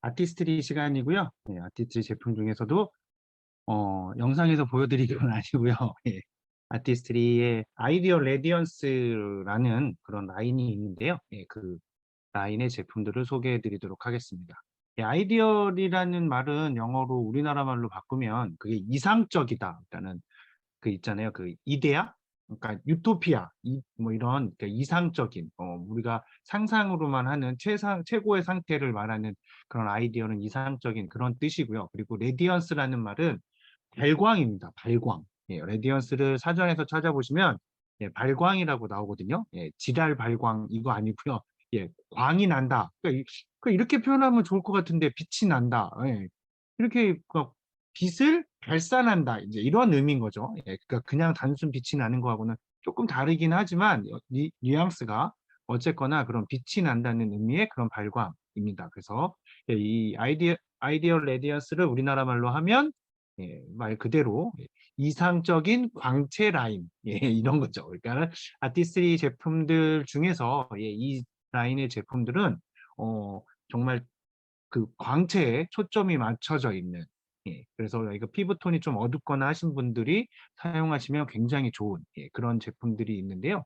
아티스트리 시간이고요. 네, 아티스트리 제품 중에서도 영상에서 보여드리는 건 아니고요. 예, 아티스트리의 아이디어 레디언스라는 그런 라인이 있는데요. 예, 그 라인의 제품들을 소개해 드리도록 하겠습니다. 예, 아이디어리라는 말은 영어로 우리나라 말로 바꾸면 그게 이상적이다. 그러니까는 그 있잖아요. 그 이데아, 그러니까 유토피아, 뭐 이런 그러니까 이상적인 우리가 상상으로만 하는 최고의 상태를 말하는 그런 아이디어는 이상적인 그런 뜻이고요. 그리고 레디언스라는 말은 발광입니다. 발광. 예, 레디언스를 사전에서 찾아보시면 예, 발광이라고 나오거든요. 예, 지랄 발광 이거 아니고요. 예, 광이 난다. 그러니까 이렇게 표현하면 좋을 것 같은데 빛이 난다. 예, 이렇게 빛을 발산한다. 이제 이런 의미인 거죠. 예, 그러니까 그냥 단순 빛이 나는 거하고는 조금 다르긴 하지만 뉘앙스가 어쨌거나 그런 빛이 난다는 의미의 그런 발광입니다. 그래서 예, 이 아이디어 레디언스를 우리나라 말로 하면 예, 말 그대로 이상적인 광채 라인 예, 이런 거죠. 그러니까 아티스트리 제품들 중에서 예, 이 라인의 제품들은 정말 그 광채에 초점이 맞춰져 있는 그래서 이거 피부톤이 좀 어둡거나 하신 분들이 사용하시면 굉장히 좋은 그런 제품들이 있는데요.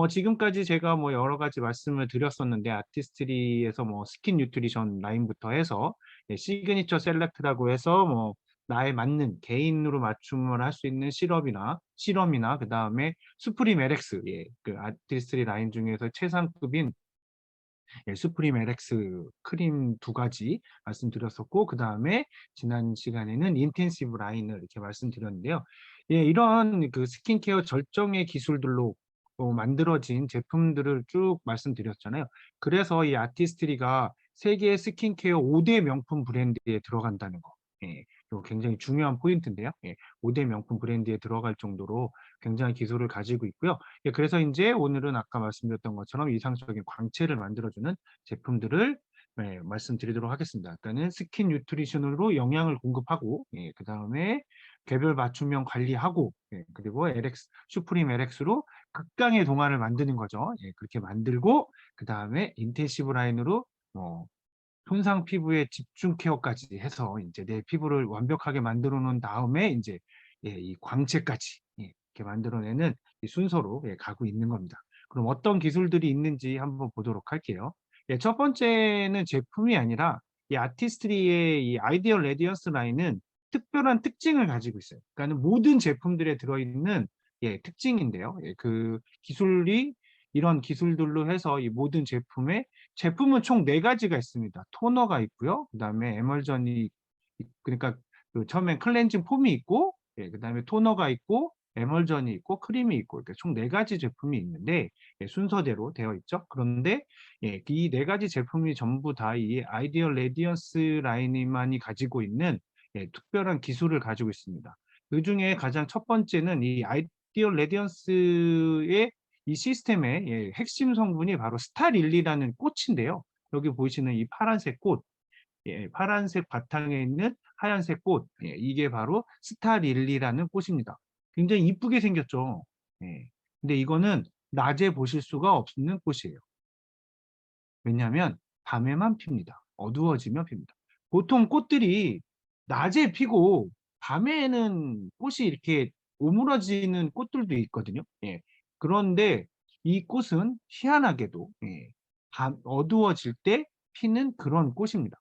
지금까지 제가 뭐 여러 가지 말씀을 드렸었는데 아티스트리에서 뭐 스킨 뉴트리션 라인부터 해서 시그니처 셀렉트라고 해서 뭐 나에 맞는 개인으로 맞춤을 할 수 있는 실험이나 그 다음에 수프림 LX 그 아티스트리 라인 중에서 최상급인 수프림 LX 크림 두 가지 말씀드렸었고 그 다음에 지난 시간에는 인텐시브 라인을 이렇게 말씀드렸는데요. 예, 이런 그 스킨케어 절정의 기술들로 만들어진 제품들을 쭉 말씀드렸잖아요. 그래서 이 아티스트리가 세계 스킨케어 5대 명품 브랜드에 들어간다는 거. 예, 이거 굉장히 중요한 포인트인데요. 예, 5대 명품 브랜드에 들어갈 정도로 굉장히 기술을 가지고 있고요. 예, 그래서 이제 오늘은 아까 말씀드렸던 것처럼 이상적인 광채를 만들어주는 제품들을 말씀드리도록 하겠습니다. 일단은 스킨 뉴트리션으로 영양을 공급하고, 그 다음에 개별 맞춤형 관리하고, 그리고 슈프림 LX로 극강의 동안을 만드는 거죠. 그렇게 만들고, 그 다음에 인텐시브 라인으로 손상 피부의 집중 케어까지 해서 이제 내 피부를 완벽하게 만들어 놓은 다음에 이제 이 광채까지 이렇게 만들어내는 이 순서로 가고 있는 겁니다. 그럼 어떤 기술들이 있는지 한번 보도록 할게요. 첫 번째는 제품이 아니라 이 아티스트리의 이 아이디어 레디언스 라인은 특별한 특징을 가지고 있어요. 그러니까 모든 제품들에 들어있는 특징인데요. 그 기술이 이런 기술들로 해서 이 모든 제품은 총 네가지가 있습니다. 토너가 있고요. 그다음에 에멀전이 그러니까 그 처음엔 클렌징 폼이 있고 그다음에 토너가 있고 에멀전이 있고 크림이 있고 이렇게 총 네 가지 제품이 있는데 순서대로 되어 있죠. 그런데 이 네 가지 제품이 전부 다 이 아이디어 레디언스 라인만이 가지고 있는 특별한 기술을 가지고 있습니다. 그 중에 가장 첫 번째는 이 아이디어 레디언스의 이 시스템의 핵심 성분이 바로 스타릴리라는 꽃인데요. 여기 보이시는 이 파란색 꽃, 파란색 바탕에 있는 하얀색 꽃, 이게 바로 스타릴리라는 꽃입니다. 굉장히 이쁘게 생겼죠. 근데 이거는 낮에 보실 수가 없는 꽃이에요. 왜냐하면 밤에만 핍니다. 어두워지면 핍니다. 보통 꽃들이 낮에 피고 밤에는 꽃이 이렇게 오므러지는 꽃들도 있거든요. 그런데 이 꽃은 희한하게도 밤 어두워질 때 피는 그런 꽃입니다.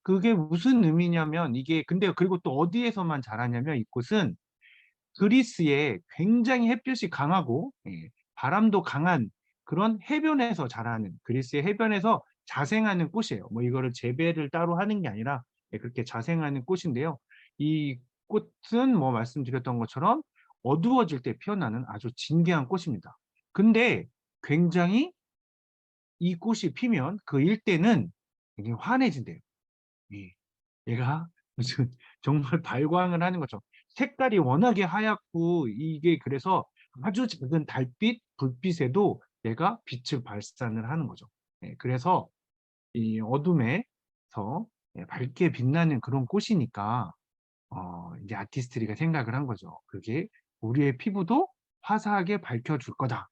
그게 무슨 의미냐면 이게 근데 그리고 또 어디에서만 자라냐면 이 꽃은 그리스에 굉장히 햇볕이 강하고 바람도 강한 그런 해변에서 자라는 그리스의 해변에서 자생하는 꽃이에요. 뭐 이거를 재배를 따로 하는 게 아니라 그렇게 자생하는 꽃인데요. 이 꽃은 뭐 말씀드렸던 것처럼 어두워질 때 피어나는 아주 진귀한 꽃입니다. 근데 굉장히 이 꽃이 피면 그 일대는 굉장히 환해진대요. 예. 얘가 무슨 정말 발광을 하는 것처럼 색깔이 워낙에 하얗고 이게 그래서 아주 작은 달빛, 불빛에도 얘가 빛을 발산을 하는 거죠. 그래서 이 어둠에서 밝게 빛나는 그런 꽃이니까 이제 아티스트리가 생각을 한 거죠. 그게 우리의 피부도 화사하게 밝혀줄 거다.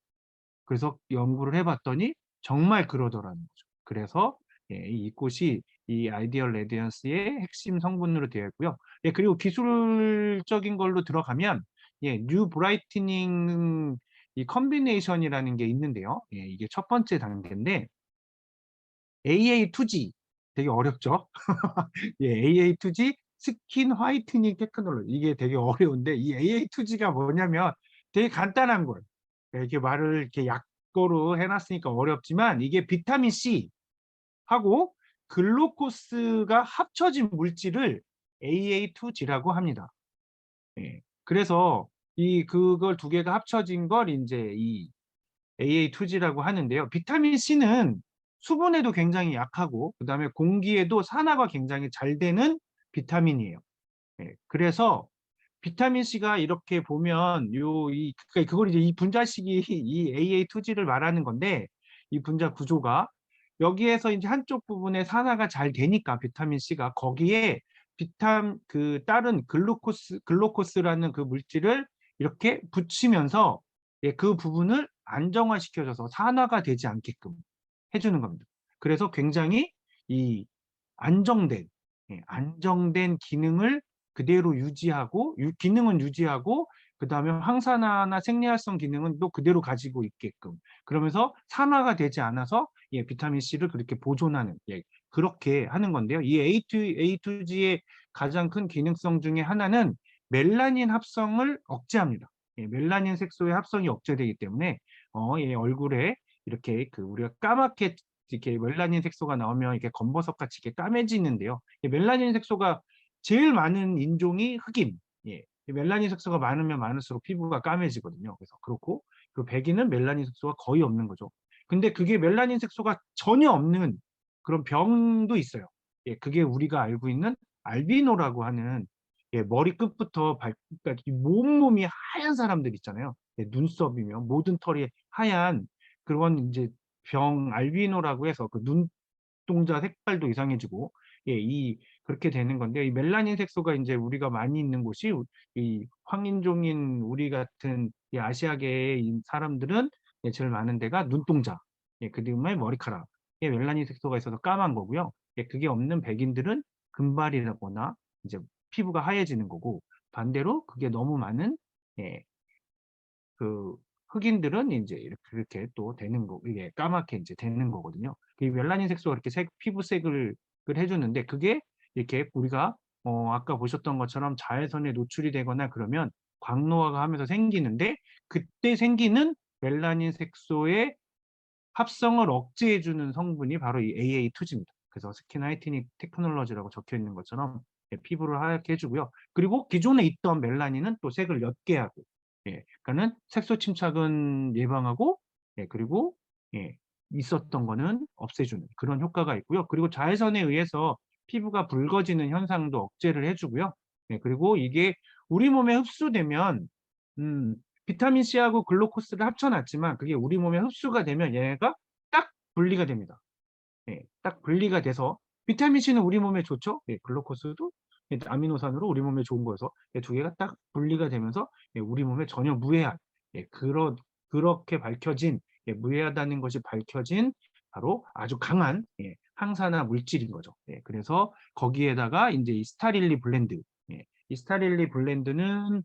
그래서 연구를 해봤더니 정말 그러더라는 거죠. 그래서 예, 이 꽃이 이 아이디얼 레디언스의 핵심 성분으로 되어 있고요. 예, 그리고 기술적인 걸로 들어가면 예, 뉴 브라이트닝 이 컨비네이션이라는 게 있는데요. 예, 이게 첫 번째 단계인데 AA2G 되게 어렵죠? 예, AA2G 스킨 화이트닝 테크놀로지 이게 되게 어려운데 이 AA2G가 뭐냐면 되게 간단한 거예요. 이렇게 말을 이렇게 약거로 해놨으니까 어렵지만 이게 비타민 C 하고 글루코스가 합쳐진 물질을 AA2G라고 합니다. 예. 그래서 이 그걸 두 개가 합쳐진 걸 이제 이 AA2G라고 하는데요. 비타민 C는 수분에도 굉장히 약하고 그다음에 공기에도 산화가 굉장히 잘 되는 비타민이에요. 예. 그래서 비타민 C가 이렇게 보면 그러니까 그걸 이제 이 분자식이 이 AA2G를 말하는 건데 이 분자 구조가 여기에서 이제 한쪽 부분에 산화가 잘 되니까 비타민 C가 거기에 다른 글루코스라는 그 물질을 이렇게 붙이면서 예, 그 부분을 안정화시켜줘서 산화가 되지 않게끔 해주는 겁니다. 그래서 굉장히 이 안정된 안정된 기능을 그대로 유지하고 기능은 유지하고 그다음에 항산화나 생리활성 기능은 또 그대로 가지고 있게끔 그러면서 산화가 되지 않아서 예, 비타민 C를 그렇게 보존하는 예, 그렇게 하는 건데요. 이 A2G의 가장 큰 기능성 중에 하나는 멜라닌 합성을 억제합니다. 예, 멜라닌 색소의 합성이 억제되기 때문에 예, 얼굴에 이렇게 우리가 까맣게 이렇게 멜라닌 색소가 나오면 이렇게 검버섯 같이 이렇게 까매지는데요. 멜라닌 색소가 제일 많은 인종이 흑인. 예. 멜라닌 색소가 많으면 많을수록 피부가 까매지거든요. 그래서 그렇고 그 백인은 멜라닌 색소가 거의 없는 거죠. 근데 그게 멜라닌 색소가 전혀 없는 그런 병도 있어요. 예, 그게 우리가 알고 있는 알비노라고 하는 예, 머리 끝부터 그러니까 이 몸이 하얀 사람들 있잖아요. 예, 눈썹이며 모든 털이 하얀 그런 이제 병 알비노라고 해서 그 눈동자 색깔도 이상해지고 예, 그렇게 되는 건데 이 멜라닌 색소가 이제 우리가 많이 있는 곳이 이 황인종인 우리 같은 이 아시아계의 사람들은 예, 제일 많은 데가 눈동자, 예, 그다음에 머리카락에 멜라닌 색소가 있어서 까만 거고요. 예, 그게 없는 백인들은 금발이라거나 이제 피부가 하얘지는 거고 반대로 그게 너무 많은 예, 그 흑인들은 이제 이렇게 또 되는 거, 이게 까맣게 이제 되는 거거든요. 이 멜라닌 색소가 이렇게 피부색을 해주는데 그게 이렇게 우리가 아까 보셨던 것처럼 자외선에 노출이 되거나 그러면 광노화가 하면서 생기는데 그때 생기는 멜라닌 색소의 합성을 억제해주는 성분이 바로 이 AA2G입니다. 그래서 스킨 화이트닝 테크놀로지라고 적혀 있는 것처럼 예, 피부를 하얗게 해주고요. 그리고 기존에 있던 멜라닌은 또 색을 옅게 하고, 예, 그러니까는 색소 침착은 예방하고, 예, 그리고 예, 있었던 거는 없애주는 그런 효과가 있고요. 그리고 자외선에 의해서 피부가 붉어지는 현상도 억제를 해주고요. 예, 그리고 이게 우리 몸에 흡수되면 음, 비타민 C하고 글루코스를 합쳐놨지만 그게 우리 몸에 흡수가 되면 얘가 딱 분리가 됩니다. 예, 딱 분리가 돼서 비타민 C는 우리 몸에 좋죠. 예, 글루코스도 예, 아미노산으로 우리 몸에 좋은 거여서 예, 두 개가 딱 분리가 되면서 예, 우리 몸에 전혀 무해한 예, 그렇게 밝혀진 예, 무해하다는 것이 밝혀진 바로 아주 강한 예, 항산화 물질인 거죠. 예, 그래서 거기에다가 이제 이 스타릴리 블렌드 이 스타릴리 블렌드는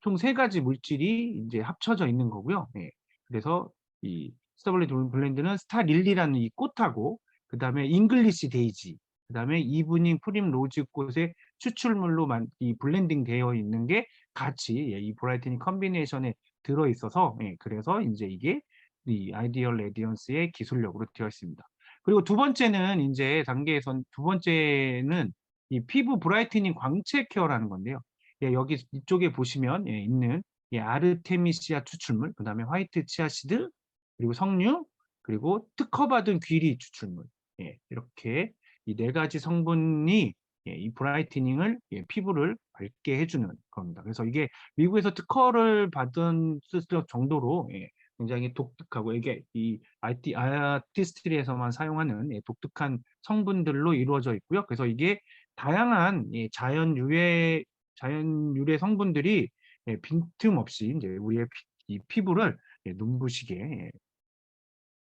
총 세 가지 물질이 이제 합쳐져 있는 거고요. 예. 그래서 이 스타블리 블렌드는 스타릴리라는 이 꽃하고 그다음에 잉글리시 데이지, 그다음에 이브닝 프림 로즈 꽃의 추출물로 이 블렌딩 되어 있는 게 같이 예, 이 브라이트닝 컨비네이션에 들어 있어서 예, 그래서 이제 이게 이 아이디얼 레디언스의 기술력으로 되어 있습니다. 그리고 두 번째는 이제 단계에선 두 번째는 이 피부 브라이트닝 광채 케어라는 건데요. 예, 여기 이쪽에 보시면 예, 있는 예, 아르테미시아 추출물, 그다음에 화이트 치아시드, 그리고 석류, 그리고 특허받은 귀리 추출물. 예, 이렇게 이 네 가지 성분이 예, 이 브라이트닝을 예, 피부를 밝게 해주는 겁니다. 그래서 이게 미국에서 특허를 받은 정도로 예, 굉장히 독특하고 이게 이 아티스트리에서만 사용하는 예, 독특한 성분들로 이루어져 있고요. 그래서 이게 다양한 예, 자연 유래 성분들이 예, 빈틈없이 이제 우리의 이 피부를 예, 눈부시게 예,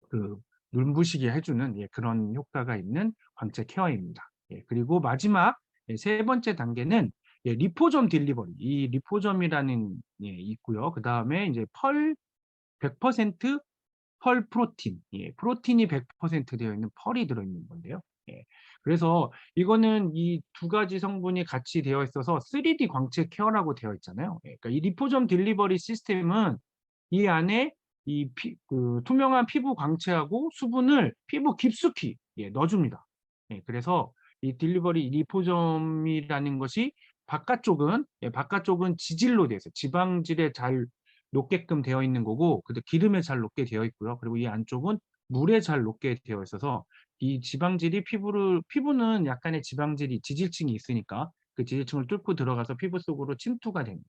그 눈부시게 해주는 그런 효과가 있는 광채 케어입니다. 그리고 마지막 세 번째 단계는 리포점 딜리버리. 이 리포점이라는 있고요. 그 다음에 이제 펄 100% 펄 프로틴. 프로틴이 100% 되어 있는 펄이 들어있는 건데요. 그래서 이거는 이 두 가지 성분이 같이 되어 있어서 3D 광채 케어라고 되어 있잖아요. 그러니까 이 리포점 딜리버리 시스템은 이 안에 그 투명한 피부 광채하고 수분을 피부 깊숙이 넣어줍니다. 그래서 이 딜리버리 리포점이라는 것이 바깥쪽은 지질로 되어 있어요. 지방질에 잘 녹게끔 되어 있는 거고, 기름에 잘 녹게 되어 있고요. 그리고 이 안쪽은 물에 잘 녹게 되어 있어서 이 지방질이 피부는 약간의 지질층이 있으니까 그 지질층을 뚫고 들어가서 피부 속으로 침투가 되는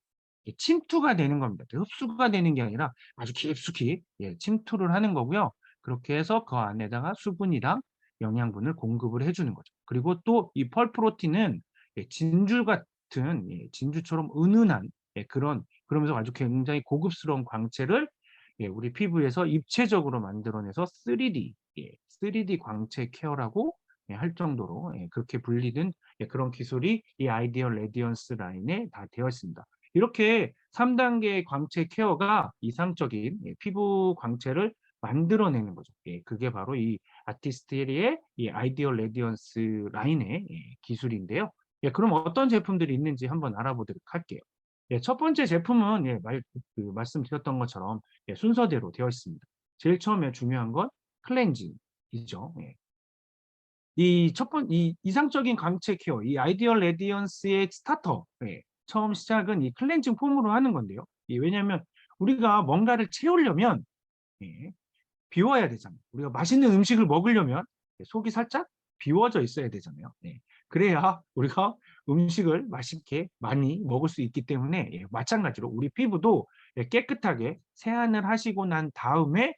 겁니다. 흡수가 되는 게 아니라 아주 깊숙이 침투를 하는 거고요. 그렇게 해서 그 안에다가 수분이랑 영양분을 공급을 해주는 거죠. 그리고 또 이 펄프로틴은 진주 같은 진주처럼 은은한 그러면서 아주 굉장히 고급스러운 광채를 우리 피부에서 입체적으로 만들어내서 3D 광채 케어라고 할 정도로 그렇게 불리는 그런 기술이 이 아이디얼 레디언스 라인에 다 되어 있습니다. 이렇게 3단계 광채 케어가 이상적인 피부 광채를 만들어내는 거죠. 그게 바로 이 아티스트리의 이 아이디얼 레디언스 라인의 기술인데요. 그럼 어떤 제품들이 있는지 한번 알아보도록 할게요. 첫 번째 제품은 말씀드렸던 것처럼 순서대로 되어 있습니다. 제일 처음에 중요한 건 클렌징이죠. 이 이상적인 광채 케어, 이 아이디얼 레디언스의 스타터, 처음 시작은 이 클렌징 폼으로 하는 건데요. 왜냐하면 우리가 뭔가를 채우려면 비워야 되잖아요. 우리가 맛있는 음식을 먹으려면 속이 살짝 비워져 있어야 되잖아요. 그래야 우리가 음식을 맛있게 많이 먹을 수 있기 때문에 마찬가지로 우리 피부도 깨끗하게 세안을 하시고 난 다음에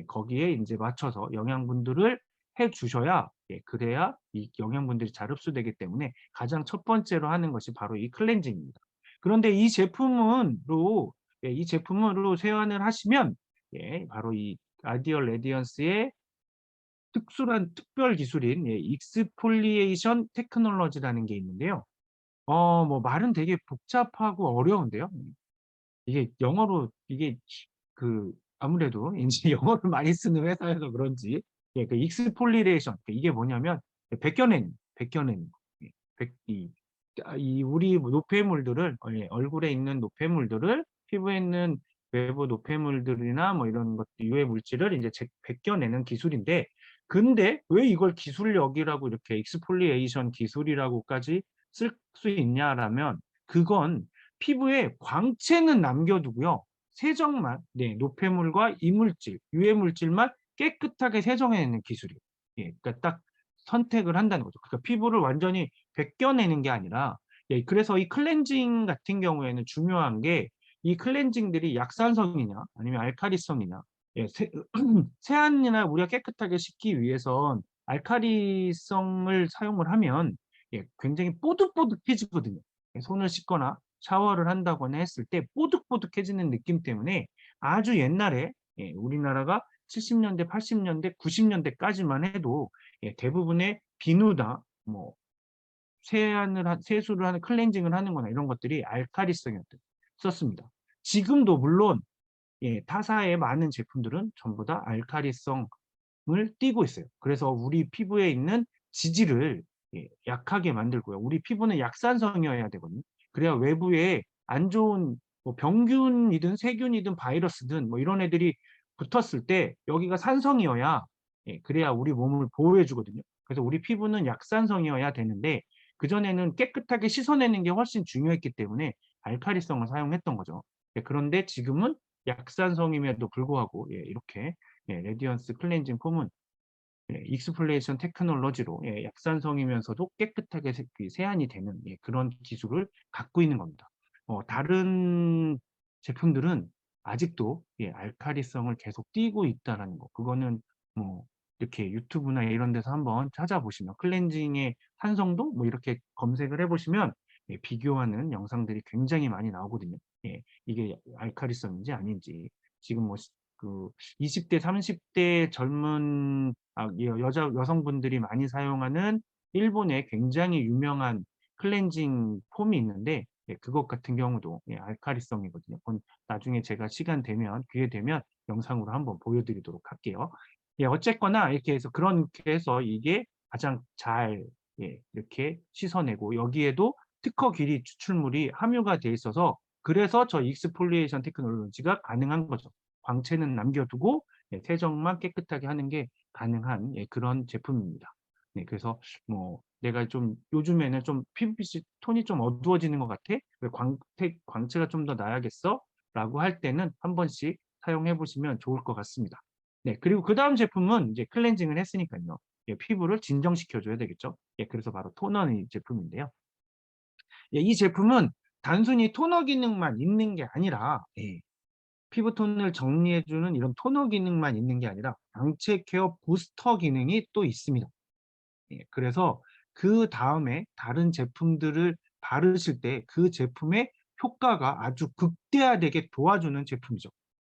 거기에 이제 맞춰서 영양분들을 해 주셔야 그래야 이 영양분들이 잘 흡수되기 때문에 가장 첫 번째로 하는 것이 바로 이 클렌징입니다. 그런데 이 제품으로 세안을 하시면 바로 이 아이디얼 레디언스의 특별 기술인 익스폴리에이션 테크놀로지라는 게 있는데요. 뭐 말은 되게 복잡하고 어려운데요. 이게 영어로 아무래도 인제 영어를 많이 쓰는 회사여서 그런지 그 익스폴리에이션 이게 뭐냐면 벗겨내는 예 벗 이 우리 노폐물들을 얼굴에 있는 노폐물들을 피부에 있는 외부 노폐물들이나 뭐 이런 것 유해 물질을 인제 벗겨내는 기술인데 근데 왜 이걸 기술력이라고 이렇게 익스폴리에이션 기술이라고까지 쓸 수 있냐라면 그건 피부에 광채는 남겨두고요. 세정만 노폐물과 이물질, 유해 물질만 깨끗하게 세정해내는 기술이에요. 그러니까 딱 선택을 한다는 거죠. 그러니까 피부를 완전히 벗겨내는 게 아니라 그래서 이 클렌징 같은 경우에는 중요한 게 이 클렌징들이 약산성이냐 아니면 알칼리성이냐 세 세안이나 우리가 깨끗하게 씻기 위해선 알칼리성을 사용을 하면 굉장히 뽀득뽀득해지거든요. 손을 씻거나 샤워를 한다거나 했을 때 뽀득뽀득해지는 느낌 때문에 아주 옛날에 우리나라가 70 년대, 80 년대, 90 년대까지만 해도 대부분의 비누나 뭐 세수를 하는 클렌징을 하는 거나 이런 것들이 썼습니다. 지금도 물론 타사의 많은 제품들은 전부 다 알칼리성을 띠고 있어요. 그래서 우리 피부에 있는 지질을 약하게 만들고요. 우리 피부는 약산성이어야 되거든요. 그래야 외부에 안 좋은 뭐 병균이든 세균이든 바이러스든 뭐 이런 애들이 붙었을 때 여기가 산성이어야 그래야 우리 몸을 보호해 주거든요. 그래서 우리 피부는 약산성이어야 되는데 그전에는 깨끗하게 씻어내는 게 훨씬 중요했기 때문에 알칼리성을 사용했던 거죠. 그런데 지금은 약산성임에도 불구하고 이렇게 레디언스 클렌징 폼은 익스플레이션 테크놀로지로 약산성이면서도 깨끗하게 세안이 되는 그런 기술을 갖고 있는 겁니다. 다른 제품들은 아직도 알칼리성을 계속 띠고 있다라는 거. 그거는 뭐 이렇게 유튜브나 이런 데서 한번 찾아보시면 클렌징의 산성도 뭐 이렇게 검색을 해보시면 비교하는 영상들이 굉장히 많이 나오거든요. 이게 알칼리성인지 아닌지. 지금 뭐 그 20대, 30대 젊은 여성분들이 많이 사용하는 일본의 굉장히 유명한 클렌징 폼이 있는데, 그것 같은 경우도 알칼리성이거든요. 그건 나중에 제가 시간 되면 기회 되면 영상으로 한번 보여드리도록 할게요. 어쨌거나 이렇게 해서 그렇게 해서 이게 가장 잘 이렇게 씻어내고, 여기에도 특허 길이 추출물이 함유가 돼 있어서 그래서 저 익스폴리에이션 테크놀로지가 가능한 거죠. 광채는 남겨두고 세정만 깨끗하게 하는 게 가능한 그런 제품입니다. 네, 그래서 뭐 내가 좀 요즘에는 좀 PVC 톤이 좀 어두워지는 것 같아? 왜 광채가 좀 더 나야겠어? 라고 할 때는 한 번씩 사용해 보시면 좋을 것 같습니다. 네, 그리고 그 다음 제품은 이제 클렌징을 했으니까요. 피부를 진정시켜 줘야 되겠죠. 그래서 바로 토너 제품인데요. 이 제품은 단순히 토너 기능만 있는 게 아니라, 피부톤을 정리해 주는 이런 토너 기능만 있는 게 아니라 광채 케어 부스터 기능이 또 있습니다. 그래서 그다음에 다른 제품들을 바르실 때 그 제품의 효과가 아주 극대화되게 도와주는 제품이죠.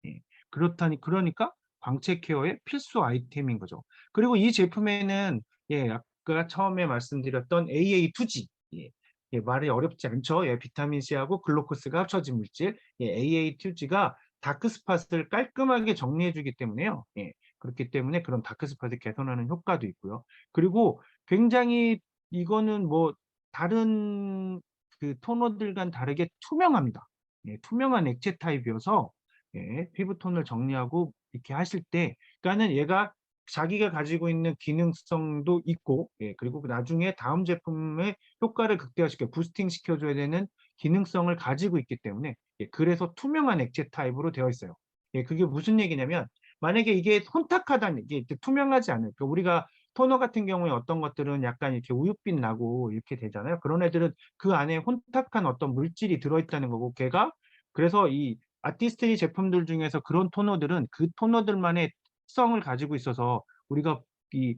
예. 그러니까 광채 케어의 필수 아이템인 거죠. 그리고 이 제품에는 아까 처음에 말씀드렸던 AA2G, 말이 어렵지 않죠. 비타민 C하고 글루코스가 합쳐진 물질, AA2G가 다크 스팟을 깔끔하게 정리해 주기 때문에요. 그렇기 때문에 그런 다크 스팟을 개선하는 효과도 있고요. 그리고 굉장히 이거는 뭐 다른 그 토너들과는 다르게 투명합니다. 투명한 액체 타입이어서 피부톤을 정리하고 이렇게 하실 때, 그러니까는 얘가 자기가 가지고 있는 기능성도 있고, 그리고 나중에 다음 제품의 효과를 극대화시켜 부스팅 시켜줘야 되는 기능성을 가지고 있기 때문에, 그래서 투명한 액체 타입으로 되어 있어요. 그게 무슨 얘기냐면, 만약에 이게 혼탁하다는, 이게 투명하지 않은, 그러니까 우리가 토너 같은 경우에 어떤 것들은 약간 이렇게 우윳빛 나고 이렇게 되잖아요. 그런 애들은 그 안에 혼탁한 어떤 물질이 들어있다는 거고, 걔가 그래서 이 아티스트리 제품들 중에서 그런 토너들은 그 토너들만의 특성을 가지고 있어서 우리가 이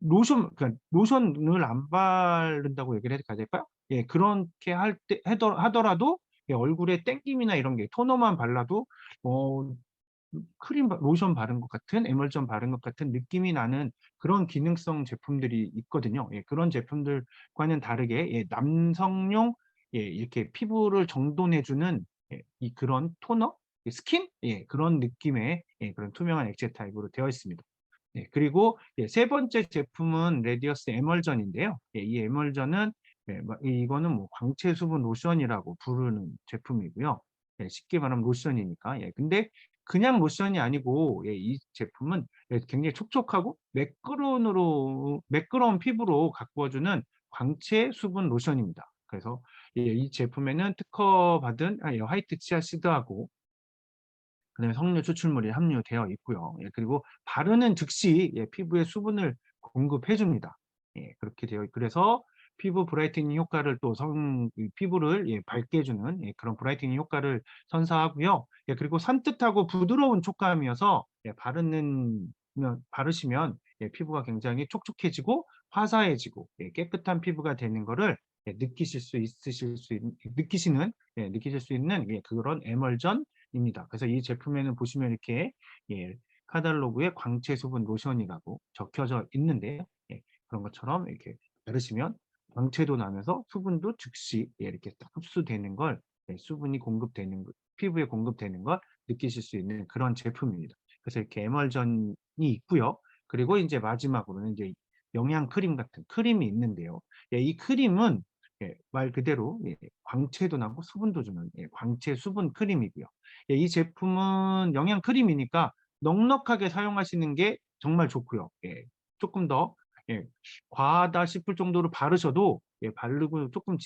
그러니까 로션을 안 바른다고 얘기를 해야 될까요? 그렇게 하더라도 얼굴에 땡김이나 이런 게 토너만 발라도 어, 로션 바른 것 같은, 에멀전 바른 것 같은 느낌이 나는 그런 기능성 제품들이 있거든요. 그런 제품들과는 다르게 남성용 이렇게 피부를 정돈해주는 이 그런 토너, 스킨, 그런 느낌의 그런 투명한 액체 타입으로 되어 있습니다. 그리고 세 번째 제품은 레디어스 에멀전인데요. 이 에멀전은 이거는 뭐 광채 수분 로션이라고 부르는 제품이고요. 쉽게 말하면 로션이니까. 근데 그냥 로션이 아니고 이 제품은 굉장히 촉촉하고 매끄러운 피부로 가꾸어주는 광채 수분 로션입니다. 그래서 이 제품에는 특허받은 화이트 치아시드하고 그다음에 석류 추출물이 함유되어 있고요. 그리고 바르는 즉시 피부에 수분을 공급해 줍니다. 그렇게 그래서 피부 브라이트닝 효과를 또 피부를 밝게 해주는 그런 브라이트닝 효과를 선사하고요. 그리고 산뜻하고 부드러운 촉감이어서 바르시면 피부가 굉장히 촉촉해지고 화사해지고 깨끗한 피부가 되는 거를 느끼실 수 있는 그런 에멀전입니다. 그래서 이 제품에는 보시면 이렇게 카탈로그에 광채 수분 로션이라고 적혀져 있는데요. 그런 것처럼 이렇게 바르시면 광채도 나면서 수분도 즉시 이렇게 딱 흡수되는 걸, 수분이 피부에 공급되는 걸 느끼실 수 있는 그런 제품입니다. 그래서 이렇게 에멀전이 있고요. 그리고 이제 마지막으로는 이제 영양 크림 같은 크림이 있는데요. 이 크림은 말 그대로 광채도 나고 수분도 주는 광채 수분 크림이고요. 이 제품은 영양 크림이니까 넉넉하게 사용하시는 게 정말 좋고요. 조금 더 과하다 싶을 정도로 바르셔도 바르고 조금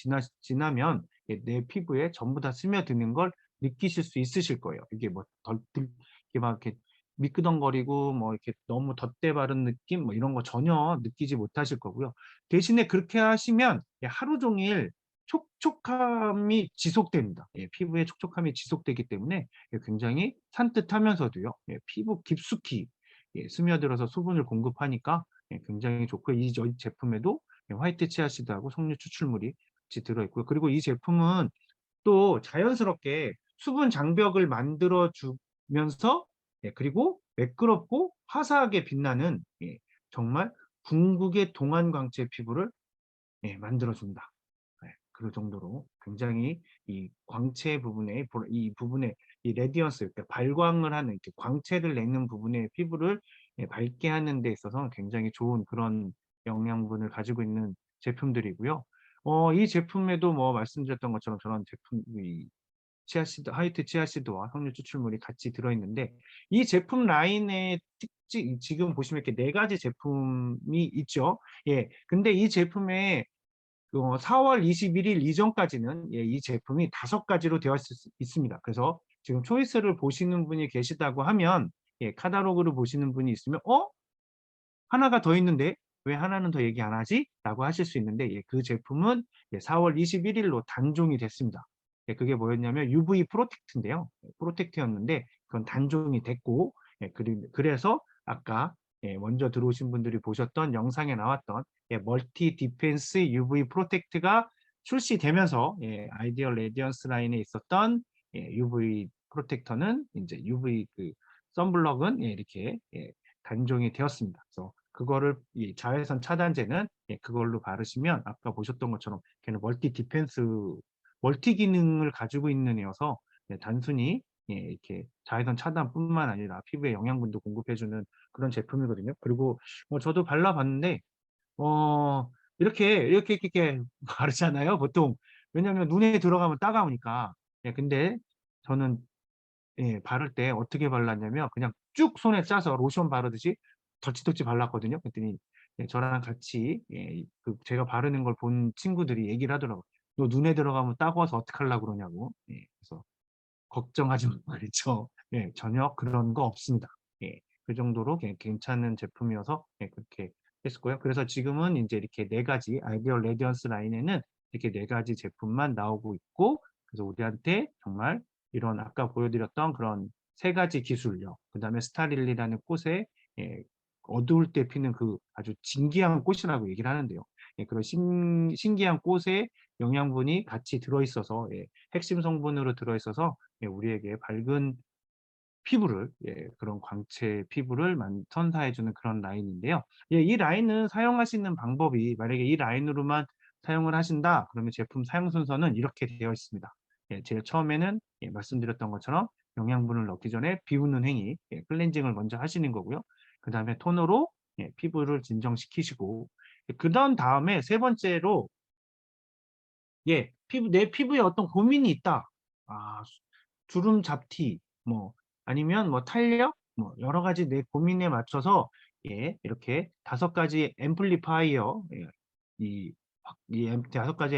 지나면 내 피부에 전부 다 스며드는 걸 느끼실 수 있으실 거예요. 이게 뭐 이게 막 이렇게 미끄덩거리고 뭐 이렇게 너무 덧대 바른 느낌 뭐 이런 거 전혀 느끼지 못하실 거고요. 대신에 그렇게 하시면 하루 종일 촉촉함이 지속됩니다. 피부에 촉촉함이 지속되기 때문에 굉장히 산뜻하면서도요. 피부 깊숙이 스며들어서 수분을 공급하니까 굉장히 좋고, 이 제품에도 화이트 치아시드하고 석류 추출물이 같이 들어있고요. 그리고 이 제품은 또 자연스럽게 수분 장벽을 만들어 주면서 예, 그리고 매끄럽고 화사하게 빛나는 예, 정말 궁극의 동안광채 피부를 예, 만들어줍니다. 예, 그 정도로 굉장히 이 광채 부분에 이 부분에 이 레디언스 이렇게 발광을 하는 이렇게 광채를 내는 부분의 피부를 예, 밝게 하는 데 있어서 굉장히 좋은 그런 영양분을 가지고 있는 제품들이고요. 이 제품에도 뭐 말씀드렸던 것처럼 저런 제품 이 치아시드, 화이트 치아시드와 석류 추출물이 같이 들어있는데 이 제품 라인의 특징 지금 보시면 이렇게 네 가지 제품이 있죠. 예, 근데 이 제품에 4월 21일 이전까지는 예, 이 제품이 5가지로 되어 있습니다. 그래서 지금 초이스를 보시는 분이 계시다고 하면 예, 카탈로그를 보시는 분이 있으면 하나가 더 있는데 왜 하나는 더 얘기 안 하지? 라고 하실 수 있는데 예, 그 제품은 예, 4월 21일로 단종이 됐습니다. 예, 그게 뭐였냐면 UV 프로텍트인데요. 프로텍트였는데 그건 단종이 됐고 예, 그래서 아까 예, 먼저 들어오신 분들이 보셨던 영상에 나왔던 예, 멀티 디펜스 UV 프로텍트가 출시되면서 예, 아이디어 레디언스 라인에 있었던 예, UV 프로텍터는 이제 UV 그 선블럭은 예, 이렇게 예, 단종이 되었습니다. 그래서 그거를 이 자외선 차단제는 예, 그걸로 바르시면 아까 보셨던 것처럼 걔는 멀티 디펜스 멀티 기능을 가지고 있는 애여서 예, 단순히 예, 이렇게 자외선 차단뿐만 아니라 피부에 영양분도 공급해주는 그런 제품이거든요. 그리고 저도 발라봤는데 어, 이렇게 바르잖아요, 보통. 왜냐하면 눈에 들어가면 따가우니까. 예, 근데 저는 예, 바를 때 어떻게 발랐냐면 그냥 쭉 손에 짜서 로션 바르듯이 덕지덕지 발랐거든요. 그랬더니 예, 저랑 같이 예, 그 제가 바르는 걸 본 친구들이 얘기를 하더라고요. 너 눈에 들어가면 따가워서 어떡하려고 그러냐고. 예, 그래서 걱정하지 말죠. 예, 전혀 그런 거 없습니다. 예, 그 정도로 괜찮은 제품이어서 예, 그렇게 했었고요. 그래서 지금은 이제 이렇게 네 가지 아이디어 레디언스 라인에는 이렇게 네 가지 제품만 나오고 있고, 그래서 우리한테 정말 이런 아까 보여드렸던 그런 세 가지 기술력, 그 다음에 스타릴리라는 꽃에 예, 어두울 때 피는 그 아주 진귀한 꽃이라고 얘기를 하는데요. 예, 그런 신기한 꽃에 영양분이 같이 들어있어서 예, 핵심 성분으로 들어있어서 예, 우리에게 밝은 피부를 예, 그런 광채 피부를 선사해주는 그런 라인인데요. 예, 이 라인은 사용하시는 방법이 만약에 이 라인으로만 사용을 하신다 그러면 제품 사용 순서는 이렇게 되어 있습니다. 예, 제일 처음에는 예, 말씀드렸던 것처럼 영양분을 넣기 전에 비우는 행위, 예, 클렌징을 먼저 하시는 거고요. 그 다음에 토너로 예, 피부를 진정시키시고 그 다음에 세 번째로 예, 내 피부에 어떤 고민이 있다. 아, 주름 잡티, 뭐, 아니면 뭐 탄력, 뭐, 여러 가지 내 고민에 맞춰서, 예, 이렇게 5가지 앰플리파이어, 예, 이, 5가지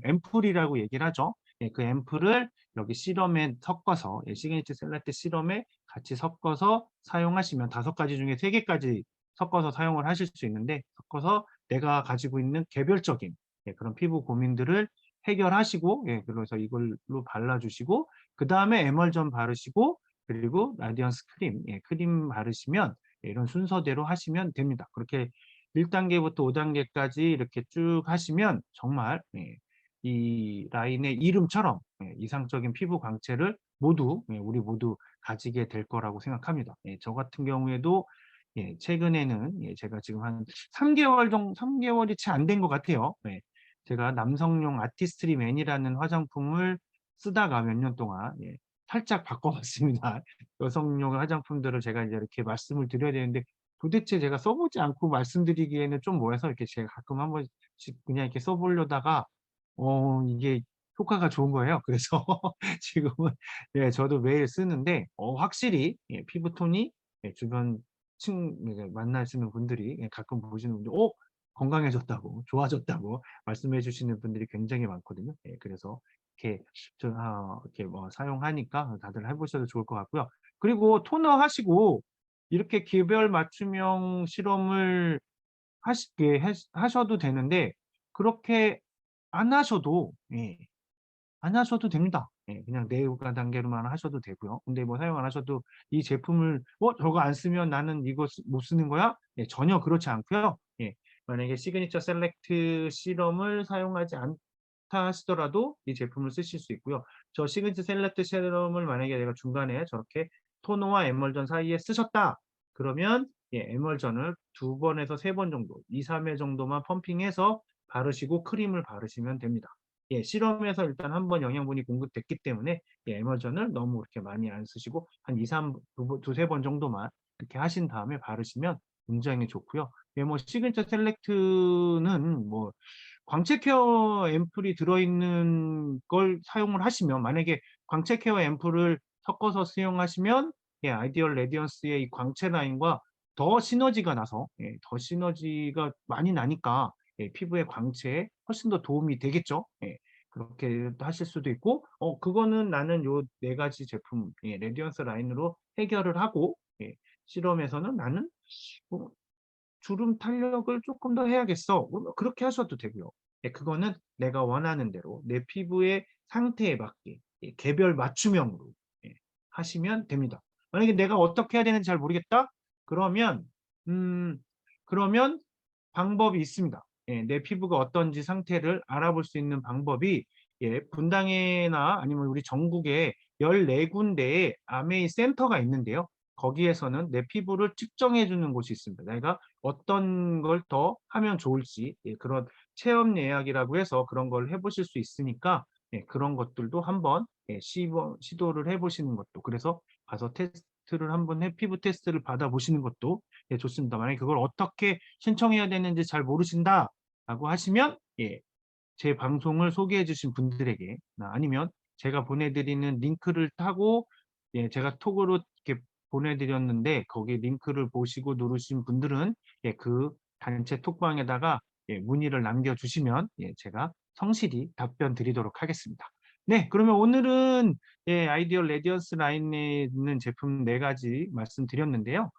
앰플이라고 얘기를 하죠. 예, 그 앰플을 여기 시럼에 섞어서, 예, 시그니처 셀렉트 시럼에 같이 섞어서 사용하시면 5가지 중에 3개까지 섞어서 사용을 하실 수 있는데, 섞어서 내가 가지고 있는 개별적인 예, 그런 피부 고민들을 해결하시고 예, 그래서 이걸로 발라주시고 그 다음에 에멀전 바르시고 그리고 라디언스 크림 예, 크림 바르시면 예, 이런 순서대로 하시면 됩니다. 그렇게 1단계부터 5단계까지 이렇게 쭉 하시면 정말 예, 이 라인의 이름처럼 예, 이상적인 피부 광채를 예, 우리 모두 가지게 될 거라고 생각합니다. 예, 저 같은 경우에도 예, 최근에는 예, 제가 지금 한 3개월이 채 안 된 것 같아요. 예, 제가 남성용 아티스트리 맨이라는 화장품을 쓰다가 몇 년 동안 예, 살짝 바꿔봤습니다. 여성용 화장품들을 제가 이제 이렇게 말씀을 드려야 되는데 도대체 제가 써보지 않고 말씀드리기에는 좀 뭐해서 이렇게 제가 가끔 한 번씩 그냥 이렇게 써보려다가 이게 효과가 좋은 거예요. 그래서 지금은 예, 저도 매일 쓰는데 확실히 예, 피부톤이 예, 주변 이제 만나시는 분들이 예, 가끔 보시는 분들 건강해졌다고 좋아졌다고 말씀해 주시는 분들이 굉장히 많거든요. 예, 그래서 이렇게 뭐 사용하니까 다들 해보셔도 좋을 것 같고요. 그리고 토너 하시고 이렇게 개별 맞춤형 실험을 하셔도 되는데 그렇게 안 하셔도 예, 안 하셔도 됩니다. 예, 그냥 내과 단계로만 하셔도 되고요. 근데 뭐 사용 안 하셔도 이 제품을 저거 안 쓰면 나는 이거 못 쓰는 거야? 예, 전혀 그렇지 않고요. 예, 만약에 시그니처 셀렉트 시럼을 사용하지 않다 하시더라도 이 제품을 쓰실 수 있고요. 저 시그니처 셀렉트 시럼을 만약에 내가 중간에 저렇게 토너와 에멀전 사이에 쓰셨다. 그러면 에멀전을 2번에서 3번 정도, 2~3회 정도만 펌핑해서 바르시고 크림을 바르시면 됩니다. 실험에서 일단 한번 영양분이 공급됐기 때문에 에멀전을 너무 그렇게 많이 안 쓰시고 한 2~3, 2~3번 정도만 이렇게 하신 다음에 바르시면 굉장히 좋고요. 뭐 시그니처 셀렉트는 뭐 광채 케어 앰플이 들어있는 걸 사용을 하시면, 만약에 광채 케어 앰플을 섞어서 사용하시면 아이디얼 레디언스의 이 광채 라인과 더 시너지가 나서 더 시너지가 많이 나니까 피부의 광채에 훨씬 더 도움이 되겠죠. 그렇게 하실 수도 있고, 그거는 나는 요 4가지 제품 레디언스 라인으로 해결을 하고, 실험에서는 나는 뭐 주름 탄력을 조금 더 해야겠어. 그렇게 하셔도 되고요. 그거는 내가 원하는 대로 내 피부의 상태에 맞게 개별 맞춤형으로 하시면 됩니다. 만약에 내가 어떻게 해야 되는지 잘 모르겠다? 그러면 음 그러면 방법이 있습니다. 내 피부가 어떤지 상태를 알아볼 수 있는 방법이, 분당에나 아니면 우리 전국에 14군데의 아메이 센터가 있는데요. 거기에서는 내 피부를 측정해 주는 곳이 있습니다. 내가 어떤 걸 더 하면 좋을지 그런 체험 예약이라고 해서 그런 걸 해 보실 수 있으니까 그런 것들도 한번 시도를 해 보시는 것도, 그래서 가서 테스트를 한번 피부 테스트를 받아 보시는 것도 좋습니다. 만약에 그걸 어떻게 신청해야 되는지 잘 모르신다라고 하시면 제 방송을 소개해 주신 분들에게, 아니면 제가 보내드리는 링크를 타고 제가 톡으로 이렇게 보내드렸는데 거기 링크를 보시고 누르신 분들은 그 단체 톡방에다가 문의를 남겨주시면 제가 성실히 답변 드리도록 하겠습니다. 네, 그러면 오늘은 아이디얼 레디언스 라인에 있는 제품 4가지 말씀드렸는데요.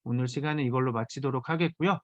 오늘 시간은 이걸로 마치도록 하겠고요.